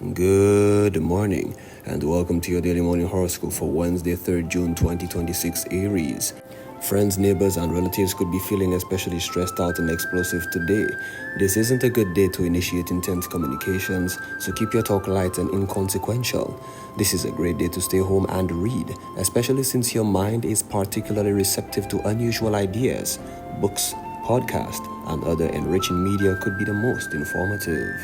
Good morning, and welcome to your daily morning horoscope for Wednesday, 3rd June 2026, Aries. Friends, neighbors, and relatives could be feeling especially stressed out and explosive today. This isn't a good day to initiate intense communications, so keep your talk light and inconsequential. This is a great day to stay home and read, especially since your mind is particularly receptive to unusual ideas. Books, podcasts, and other enriching media could be the most informative.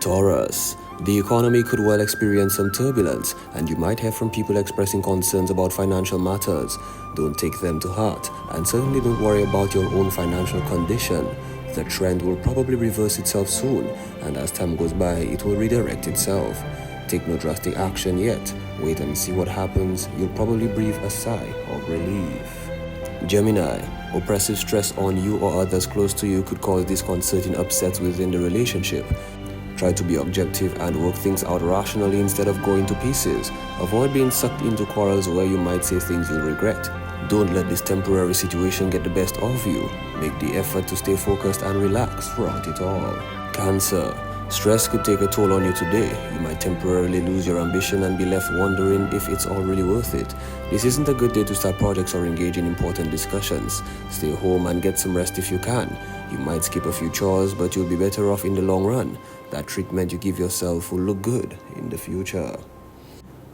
Taurus, the economy could well experience some turbulence, and you might hear from people expressing concerns about financial matters. Don't take them to heart, and certainly don't worry about your own financial condition. The trend will probably reverse itself soon, and as time goes by, it will redirect itself. Take no drastic action yet. Wait and see what happens. You'll probably breathe a sigh of relief. Gemini, oppressive stress on you or others close to you could cause disconcerting upsets within the relationship. Try to be objective and work things out rationally instead of going to pieces. Avoid being sucked into quarrels where you might say things you'll regret. Don't let this temporary situation get the best of you. Make the effort to stay focused and relax throughout it all. Cancer, stress could take a toll on you today. You might temporarily lose your ambition and be left wondering if it's all really worth it. This isn't a good day to start projects or engage in important discussions. Stay home and get some rest if you can. You might skip a few chores, but you'll be better off in the long run. That treatment you give yourself will look good in the future.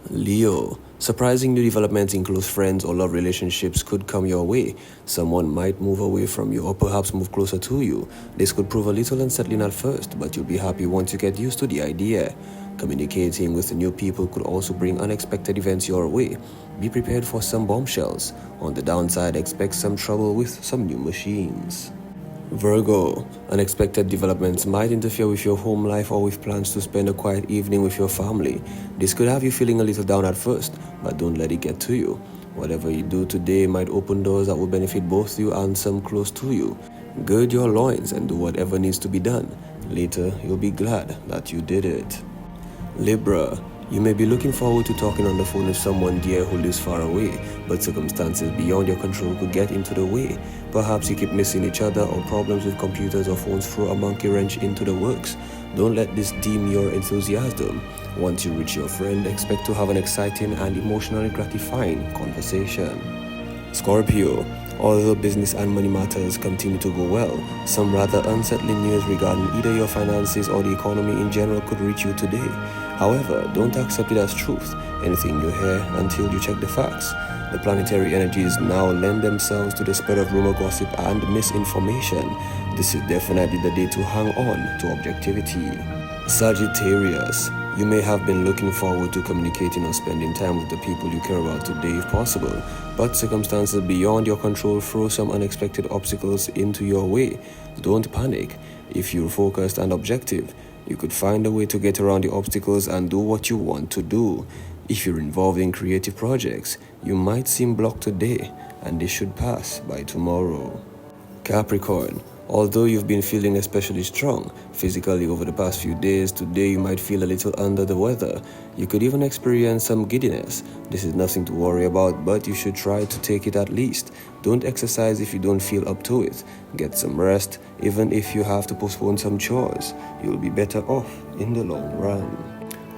Leo, surprising new developments in close friends or love relationships could come your way. Someone might move away from you or perhaps move closer to you. This could prove a little unsettling at first, but you'll be happy once you get used to the idea. Communicating with new people could also bring unexpected events your way. Be prepared for some bombshells. On the downside, expect some trouble with some new machines. Virgo, unexpected developments might interfere with your home life or with plans to spend a quiet evening with your family. This could have you feeling a little down at first, but don't let it get to you. Whatever you do today might open doors that will benefit both you and some close to you. Gird your loins and do whatever needs to be done. Later, you'll be glad that you did it. Libra, you may be looking forward to talking on the phone with someone dear who lives far away, but circumstances beyond your control could get into the way. Perhaps you keep missing each other, or problems with computers or phones throw a monkey wrench into the works. Don't let this dim your enthusiasm. Once you reach your friend, expect to have an exciting and emotionally gratifying conversation. Scorpio, although business and money matters continue to go well, some rather unsettling news regarding either your finances or the economy in general could reach you today. However, don't accept it as truth, anything you hear, until you check the facts. The planetary energies now lend themselves to the spread of rumor, gossip, and misinformation. This is definitely the day to hang on to objectivity. Sagittarius, you may have been looking forward to communicating or spending time with the people you care about today if possible, but circumstances beyond your control throw some unexpected obstacles into your way. Don't panic. If you're focused and objective, you could find a way to get around the obstacles and do what you want to do. If you're involved in creative projects, you might seem blocked today, and this should pass by tomorrow. Capricorn, although you've been feeling especially strong physically over the past few days, today you might feel a little under the weather. You could even experience some giddiness. This is nothing to worry about, but you should try to take it at least. Don't exercise if you don't feel up to it. Get some rest, even if you have to postpone some chores. You'll be better off in the long run.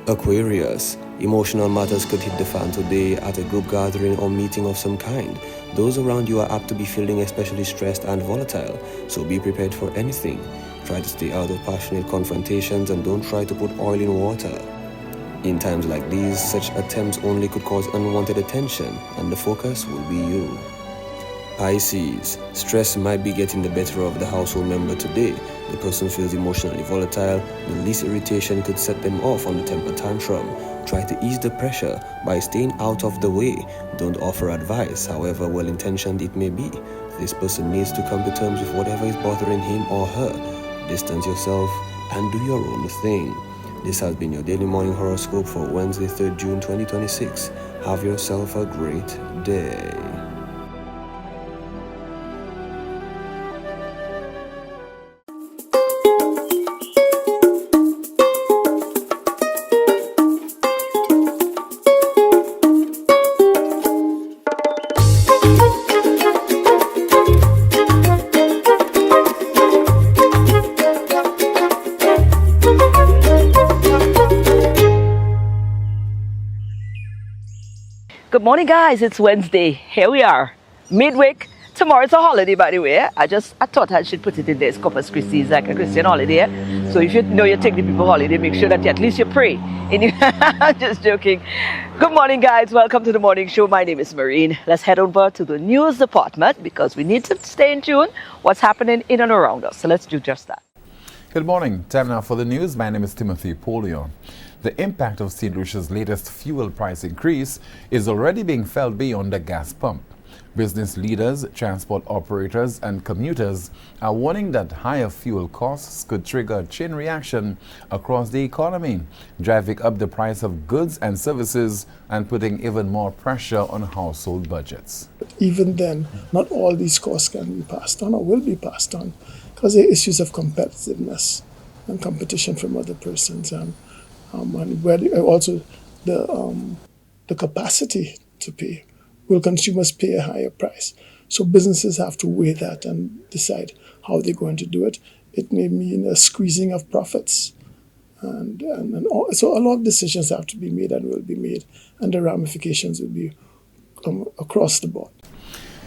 Aquarius, emotional matters could hit the fan today at a group gathering or meeting of some kind. Those around you are apt to be feeling especially stressed and volatile, so be prepared for anything. Try to stay out of passionate confrontations and don't try to put oil in water. In times like these, such attempts only could cause unwanted attention, and the focus will be you. Pisces, stress might be getting the better of the household member today. The person feels emotionally volatile. The least irritation could set them off on a temper tantrum. Try to ease the pressure by staying out of the way. Don't offer advice, however well-intentioned it may be. This person needs to come to terms with whatever is bothering him or her. Distance yourself and do your own thing. This has been your daily morning horoscope for Wednesday, 3rd June 2026. Have yourself a great day. Good morning, guys. It's Wednesday. Here we are, midweek. Tomorrow's a holiday, by the way. I thought I should put it in there. It's Corpus Christi, it's like a Christian holiday. So if you know you're taking people holiday, make sure that at least you pray. I'm just joking. Good morning, guys. Welcome to the morning show. My name is Maureen. Let's head over to the news department because we need to stay in tune what's happening in and around us. So let's do just that. Good morning. Time now for the news. My name is Timothy Polio. The impact of St. Lucia's latest fuel price increase is already being felt beyond the gas pump. Business leaders, transport operators, and commuters are warning that higher fuel costs could trigger a chain reaction across the economy, driving up the price of goods and services and putting even more pressure on household budgets. Even then, not all these costs can be passed on or will be passed on because there are issues of competitiveness and competition from other persons and also the capacity to pay. Will consumers pay a higher price? So businesses have to weigh that and decide how they're going to do it. It may mean a squeezing of profits. So a lot of decisions have to be made and will be made, and the ramifications will be across the board.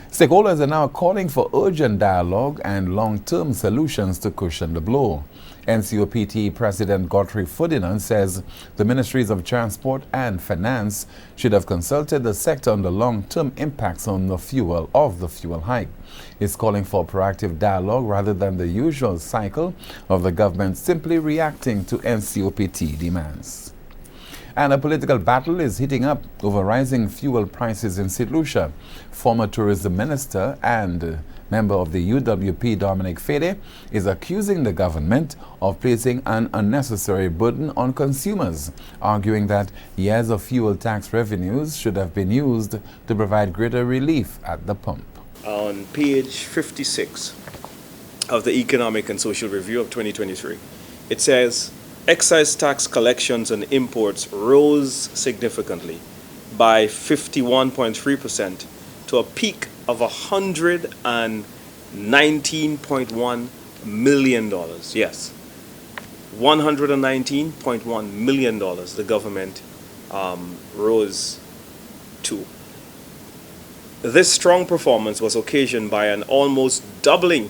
Stakeholders are now calling for urgent dialogue and long-term solutions to cushion the blow. NCOPT President Godfrey Ferdinand says the Ministries of Transport and Finance should have consulted the sector on the long-term impacts on the fuel hike. He's calling for proactive dialogue rather than the usual cycle of the government simply reacting to NCOPT demands. And a political battle is heating up over rising fuel prices in St. Lucia. Former tourism minister and member of the UWP, Dominic Fede, is accusing the government of placing an unnecessary burden on consumers, arguing that years of fuel tax revenues should have been used to provide greater relief at the pump. On page 56 of the Economic and Social Review of 2023, it says, excise tax collections on imports rose significantly by 51.3% to a peak of $119.1 million. Yes, $119.1 million the government rose to. This strong performance was occasioned by an almost doubling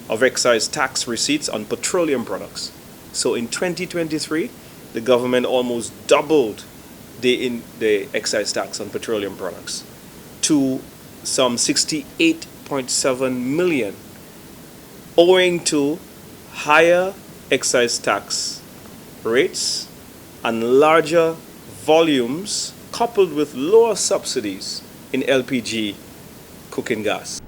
of excise tax receipts on petroleum products. So in 2023, the government almost doubled the excise tax on petroleum products to some 68.7 million, owing to higher excise tax rates and larger volumes coupled with lower subsidies in LPG cooking gas.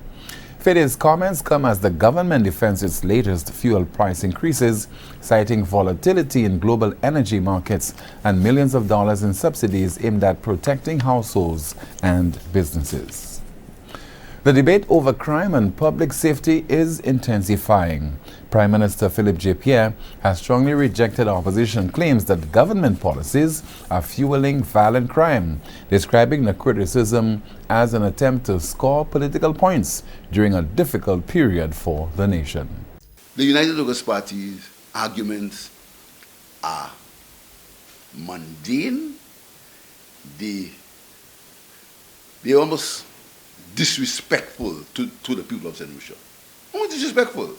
Fede's comments come as the government defends its latest fuel price increases, citing volatility in global energy markets and millions of dollars in subsidies aimed at protecting households and businesses. The debate over crime and public safety is intensifying. Prime Minister Philip J. Pierre has strongly rejected opposition claims that government policies are fueling violent crime, describing the criticism as an attempt to score political points during a difficult period for the nation. The United Workers' Party's arguments are mundane. They're almost disrespectful to the people of St. Lucia. Almost disrespectful.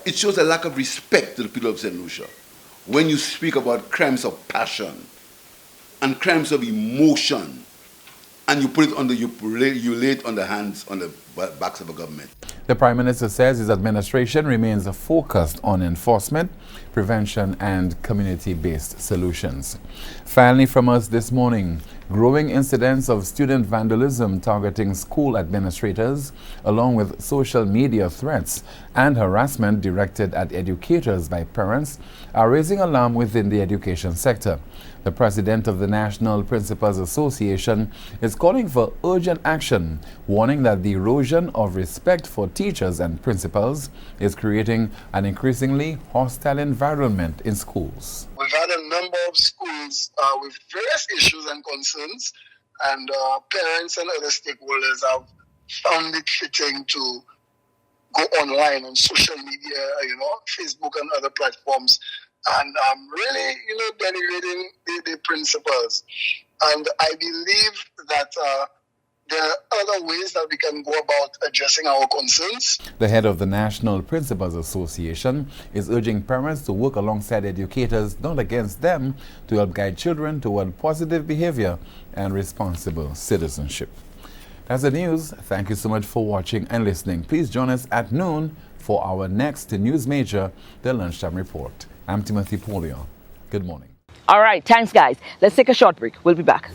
It shows a lack of respect to the people of St. Lucia when you speak about crimes of passion and crimes of emotion, and you put it on you lay it on the hands, on the backs of the government. The Prime Minister says his administration remains focused on enforcement, prevention, and community-based solutions. Finally, from us this morning, growing incidents of student vandalism targeting school administrators, along with social media threats and harassment directed at educators by parents, are raising alarm within the education sector. The president of the National Principals Association is calling for urgent action, warning that the erosion of respect for teachers and principals is creating an increasingly hostile environment in schools. We've had a number of schools with various issues and concerns, and parents and other stakeholders have found it fitting to go online on social media, Facebook and other platforms, and really, denigrating the principals. And I believe that there are other ways that we can go about addressing our concerns. The head of the National Principals Association is urging parents to work alongside educators, not against them, to help guide children toward positive behavior and responsible citizenship. That's the news. Thank you so much for watching and listening. Please join us at noon for our next news major, the Lunchtime Report. I'm Timothy Polio. Good morning. All right, thanks, guys. Let's take a short break. We'll be back.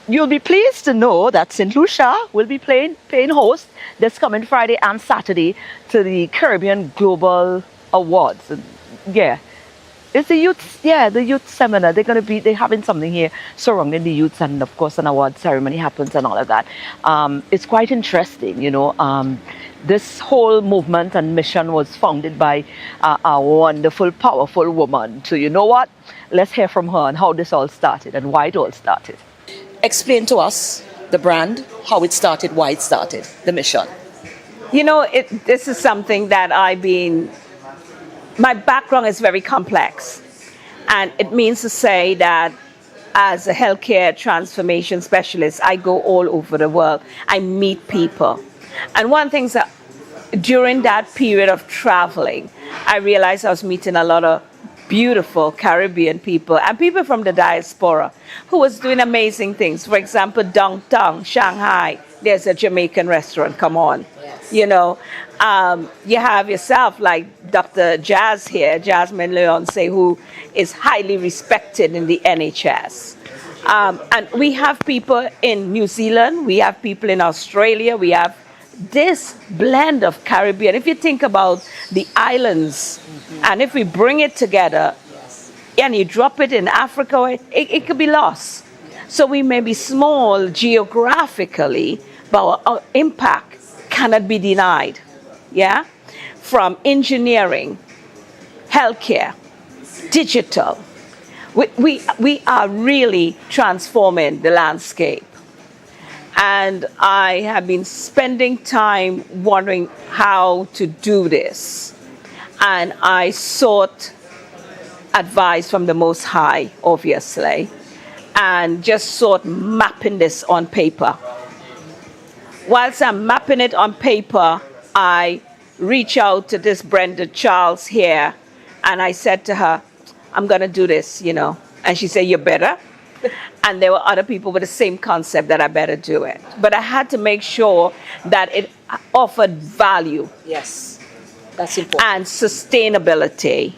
You'll be pleased to know that St. Lucia will be paying host this coming Friday and Saturday to the Caribbean Global Awards. Yeah, it's the youth seminar. They're having something here surrounding the youths, and of course an award ceremony happens and all of that. It's quite interesting, you know. This whole movement and mission was founded by a wonderful, powerful woman. So you know what? Let's hear from her and how this all started and why it all started. Explain to us the brand, how it started, why it started, the mission. You know, this is something that my background is very complex. And it means to say that as a healthcare transformation specialist, I go all over the world. I meet people. And one thing is that during that period of traveling, I realized I was meeting a lot of beautiful Caribbean people and people from the diaspora who was doing amazing things. For example, downtown Shanghai, there's a Jamaican restaurant. Come on. Yes. You know, you have yourself like Dr. Jazz here, Jasmine Leonce, who is highly respected in the NHS. And we have people in New Zealand, we have people in Australia, we have this blend of Caribbean. If you think about the islands, and if we bring it together, and you drop it in Africa, it could be lost. So we may be small geographically, but our impact cannot be denied. Yeah? From engineering, healthcare, digital, we are really transforming the landscape. And I have been spending time wondering how to do this. And I sought advice from the Most High, obviously, and just sought mapping this on paper. Whilst I'm mapping it on paper, I reach out to this Brenda Charles here, and I said to her, I'm going to do this, you know. And she said, you better. And there were other people with the same concept that I better do it. But I had to make sure that it offered value. Yes, that's important. And sustainability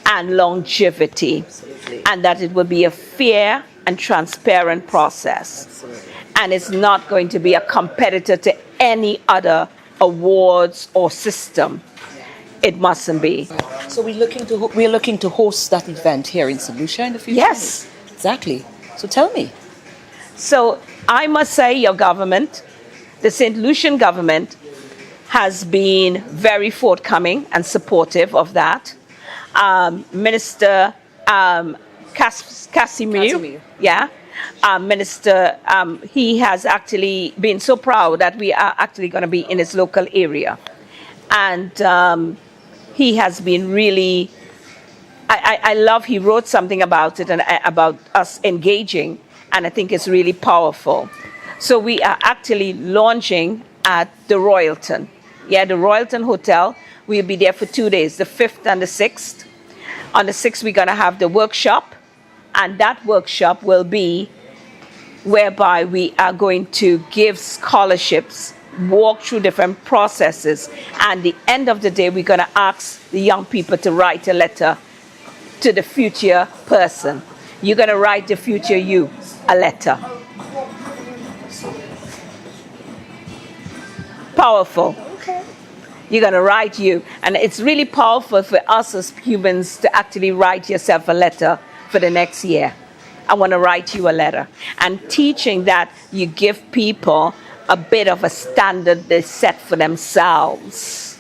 and longevity. Absolutely. And that it would be a fair and transparent process. Absolutely. And it's not going to be a competitor to any other awards or system. It mustn't be. So we're looking to host that event here in St. Lucia in the future? Yes. Exactly. So tell me. So I must say your government, the St. Lucian government, has been very forthcoming and supportive of that. Minister Casimir, yeah, Minister, he has actually been so proud that we are actually going to be in his local area. And he has been really, I love, he wrote something about it and about us engaging, and I think it's really powerful. So we are actually launching at the Royalton. Yeah, the Royalton Hotel. We'll be there for 2 days, the 5th and the 6th. On the 6th, we're going to have the workshop, and that workshop will be whereby we are going to give scholarships, walk through different processes, and the end of the day, we're going to ask the young people to write a letter to the future person. You're going to write the future you a letter. Powerful. Okay. You're going to write you. And it's really powerful for us as humans to actually write yourself a letter for the next year. I want to write you a letter. And teaching that you give people a bit of a standard they set for themselves.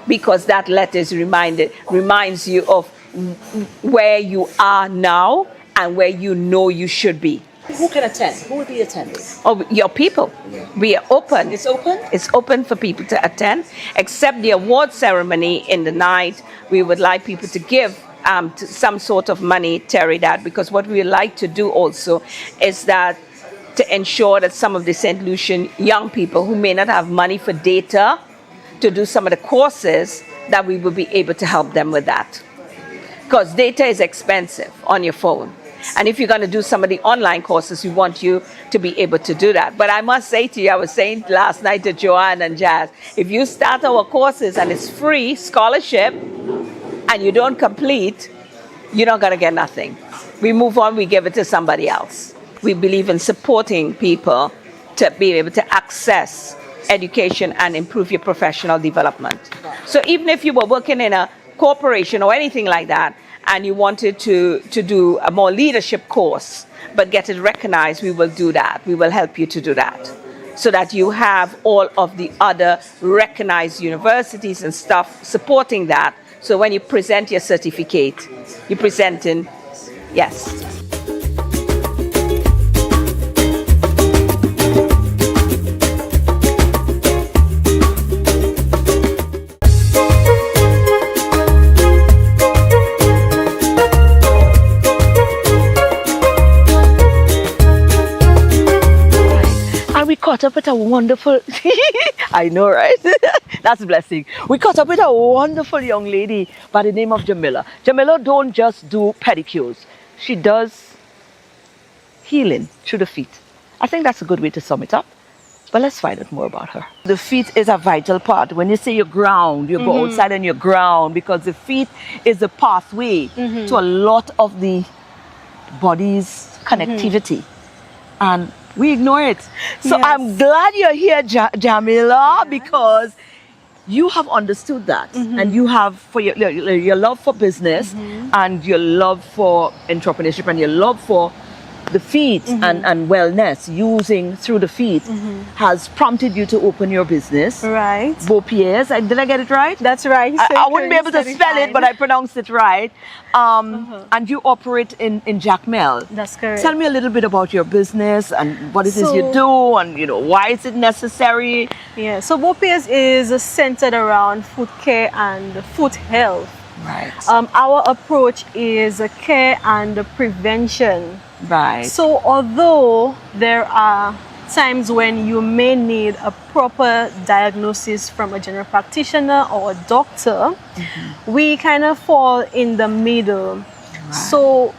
Because that letter is reminds you of where you are now and where you know you should be. Who can attend? Who will be attending? Oh, your people. We are open. It's open? It's open for people to attend, except the award ceremony in the night. We would like people to give some sort of money, Terry, that, because what we would like to do also is that to ensure that some of the St. Lucian young people who may not have money for data to do some of the courses, that we will be able to help them with that. Because data is expensive on your phone. And if you're going to do some of the online courses, we want you to be able to do that. But I must say to you, I was saying last night to Joanne and Jazz, if you start our courses and it's free scholarship and you don't complete, you're not going to get nothing. We move on, we give it to somebody else. We believe in supporting people to be able to access education and improve your professional development. So even if you were working in a corporation or anything like that, and you wanted to do a more leadership course, but get it recognized, we will do that. We will help you to do that, so that you have all of the other recognized universities and stuff supporting that. So when you present your certificate, you're presenting, yes. Caught up with a wonderful, I know, right? That's a blessing. We caught up with a wonderful young lady by the name of Jamila. Jamila don't just do pedicures. She does healing through the feet. I think that's a good way to sum it up. But let's find out more about her. The feet is a vital part. When you say you ground, you go outside and you ground, because the feet is the pathway to a lot of the body's connectivity. And we ignore it. So yes. I'm glad you're here, Jamila, because you have understood that. And you have, for your love for business and your love for entrepreneurship and your love for the feet and wellness, using through the feet, has prompted you to open your business. Right. Beaux Pieds. Did I get it right? That's right. I wouldn't be able to spell it, but I pronounced it right. And you operate in Jacmel. That's correct. Tell me a little bit about your business and what it is you do, and why is it necessary? Yeah. So Beaux Pieds is centered around foot care and foot health. Right. Our approach is care and prevention. Right. So although there are times when you may need a proper diagnosis from a general practitioner or a doctor, we kind of fall in the middle. Right. So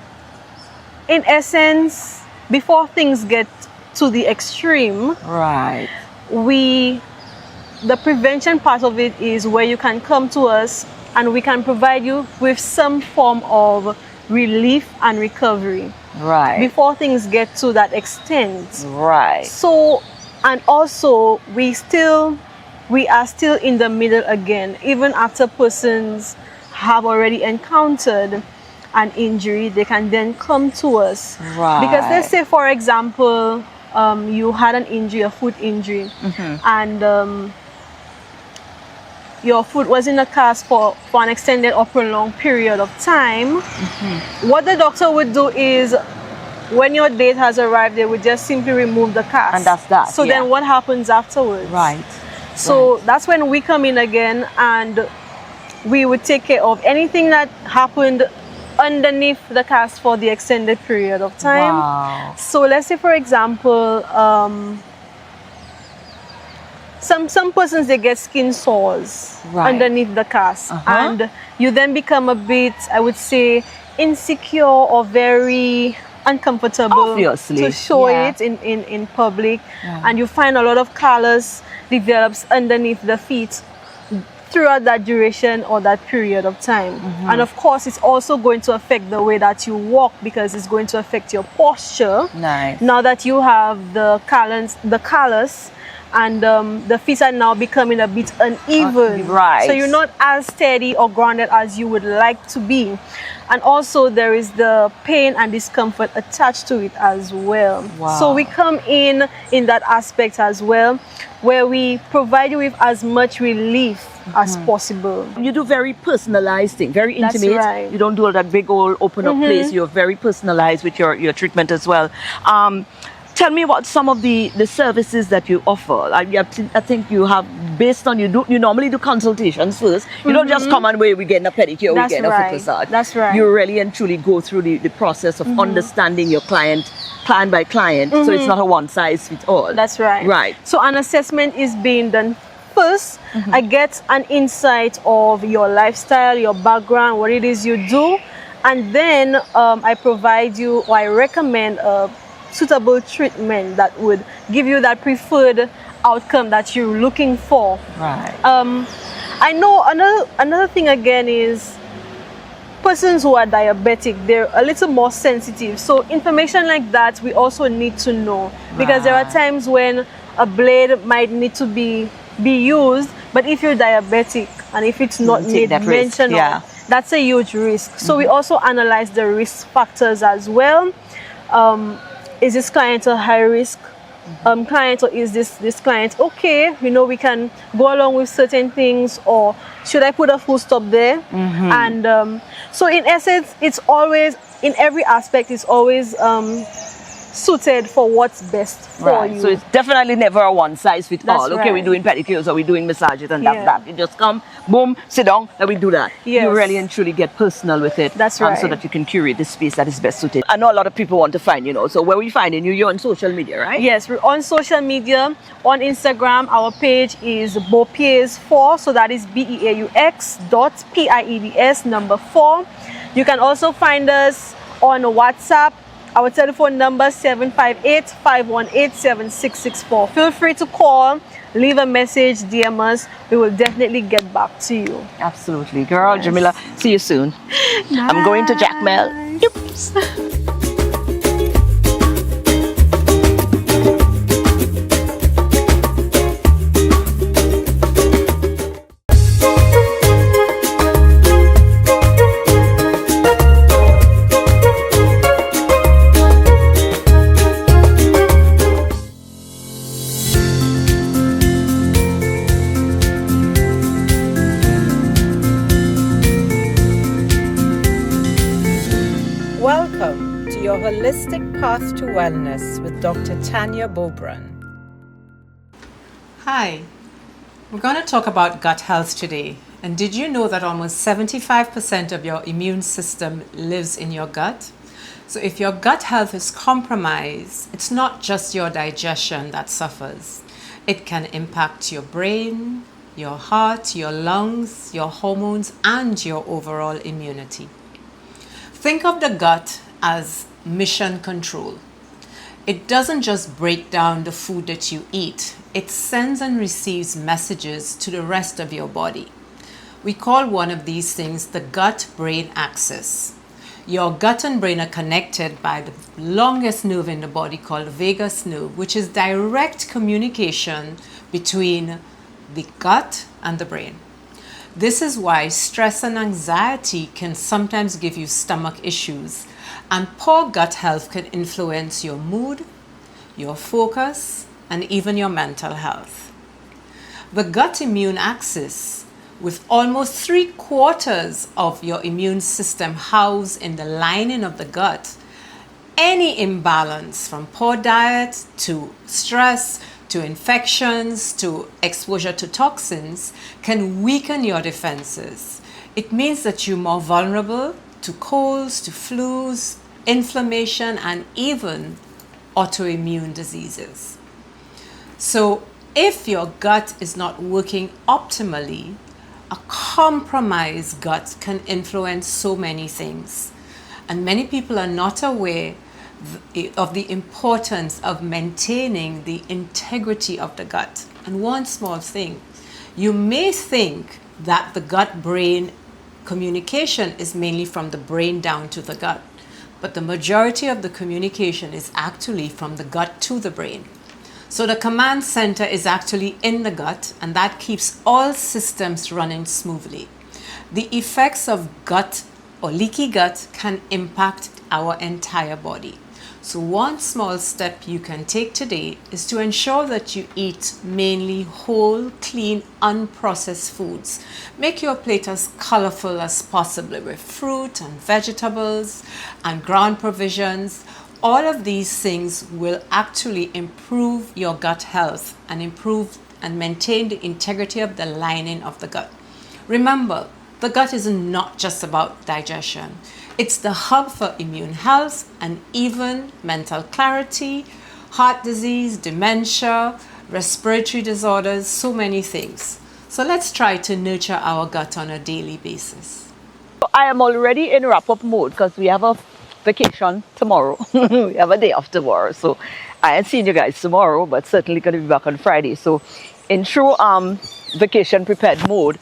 in essence, before things get to the extreme, right, the prevention part of it is where you can come to us and we can provide you with some form of relief and recovery. Right. Before things get to that extent. Right. So, and also we are still in the middle again, even after persons have already encountered an injury, they can then come to us. Right. Because let's say, for example, you had an injury, a foot injury, and your foot was in a cast for an extended or prolonged period of time. What the doctor would do is, when your date has arrived, they would just simply remove the cast. And that's that. So then what happens afterwards? Right. So that's when we come in again and we would take care of anything that happened underneath the cast for the extended period of time. Wow. So let's say, for example, some persons, they get skin sores underneath the cast, and you then become a bit, I would say, insecure or very uncomfortable Obviously. to show it in public, and you find a lot of callus develops underneath the feet throughout that duration or that period of time. And of course, it's also going to affect the way that you walk, because it's going to affect your posture. Nice. Now that you have the callus, and the feet are now becoming a bit uneven. Right. So you're not as steady or grounded as you would like to be. And also there is the pain and discomfort attached to it as well. Wow. So we come in that aspect as well, where we provide you with as much relief as possible. You do very personalized thing, very That's intimate. right. You don't do all that big old open up place. You're very personalized with your treatment as well. Tell me what some of the services that you offer. I think you have, based on, you normally do consultations first. You don't just come and we getting a pedicure, That's we getting right. a foot massage. That's right. You really and truly go through the process of understanding your client by client. So it's not a one size fits all. That's right. Right. So an assessment is being done first. I get an insight of your lifestyle, your background, what it is you do, and then I provide you, or I recommend a suitable treatment that would give you that preferred outcome that you're looking for. Right. I know another thing again is persons who are diabetic, they're a little more sensitive. So information like that we also need to know, because there are times when a blade might need to be used, but if you're diabetic and if it's not made mention of, that's a huge risk. So we also analyze the risk factors as well. Is this client a high risk client, or is this client okay? You know, we can go along with certain things, or should I put a full stop there? And so in essence, it's always, in every aspect, it's always suited for what's best for you. So it's definitely never a one size fits all. Okay, right. we're doing pedicures or we're doing massages and that's Yeah. that. You just come, boom, sit down, and we do that. Yes. You really and truly get personal with it. That's right. So that you can curate the space that is best suited. I know a lot of people want to find, so where we finding you? You're on social media, right? Yes, we're on social media. On Instagram, our page is Beaux Pieds 4, so that is BEAUX.PIEDS 4. You can also find us on WhatsApp. Our telephone number 758-518-7664. Feel free to call, leave a message, DM us. We will definitely get back to you. Absolutely. Girl, yes. Jamila, see you soon. Bye. I'm going to Jackmel. Oops. Welcome to your Holistic Path to Wellness with Dr. Tanya Bobran. Hi, we're going to talk about gut health today. And did you know that almost 75% of your immune system lives in your gut? So if your gut health is compromised, it's not just your digestion that suffers. It can impact your brain, your heart, your lungs, your hormones, and your overall immunity. Think of the gut as mission control. It doesn't just break down the food that you eat. It sends and receives messages to the rest of your body. We call one of these things the gut-brain axis. Your gut and brain are connected by the longest nerve in the body called the vagus nerve, which is direct communication between the gut and the brain. This is why stress and anxiety can sometimes give you stomach issues, and poor gut health can influence your mood, your focus, and even your mental health. The gut immune axis, with almost 3/4 of your immune system housed in the lining of the gut, any imbalance from poor diet to stress to infections, to exposure to toxins, can weaken your defenses. It means that you're more vulnerable to colds, to flus, inflammation, and even autoimmune diseases. So if your gut is not working optimally, a compromised gut can influence so many things. And many people are not aware of the importance of maintaining the integrity of the gut. And one small thing, you may think that the gut-brain communication is mainly from the brain down to the gut, but the majority of the communication is actually from the gut to the brain. So the command center is actually in the gut, and that keeps all systems running smoothly. The effects of gut or leaky gut can impact our entire body. So one small step you can take today is to ensure that you eat mainly whole, clean, unprocessed foods. Make your plate as colorful as possible with fruit and vegetables and ground provisions. All of these things will actually improve your gut health and improve and maintain the integrity of the lining of the gut. Remember, the gut is not just about digestion. It's the hub for immune health and even mental clarity, heart disease, dementia, respiratory disorders, so many things. So let's try to nurture our gut on a daily basis. I am already in wrap-up mode because we have a vacation tomorrow. We have a day off tomorrow. So I ain't seeing you guys tomorrow, but certainly going to be back on Friday. So in true vacation prepared mode,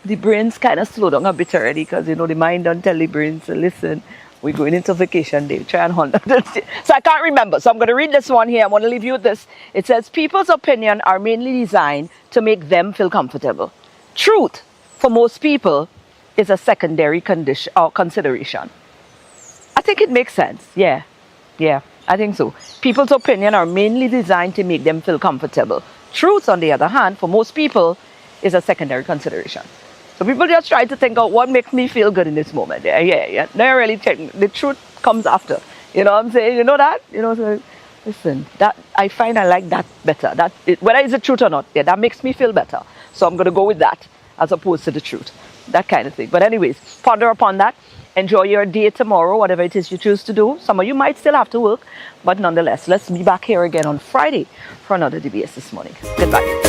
the brains kind of slow down a bit already because, you know, the mind don't tell the brains to listen. We're going into vacation day. Try and hold on. So I can't remember. So I'm going to read this one here. I want to leave you with this. It says, people's opinion are mainly designed to make them feel comfortable. Truth, for most people, is a secondary condition or consideration. I think it makes sense. Yeah, I think so. People's opinion are mainly designed to make them feel comfortable. Truth, on the other hand, for most people, is a secondary consideration. So people just try to think out what makes me feel good in this moment. Yeah. They're really checking. The truth comes after. You know what I'm saying? You know that? You know, so listen, that I find I like that better. Whether it's the truth or not, yeah, that makes me feel better. So I'm going to go with that as opposed to the truth. That kind of thing. But anyways, ponder upon that. Enjoy your day tomorrow, whatever it is you choose to do. Some of you might still have to work, but nonetheless, let's be back here again on Friday for another DBS this morning. Goodbye.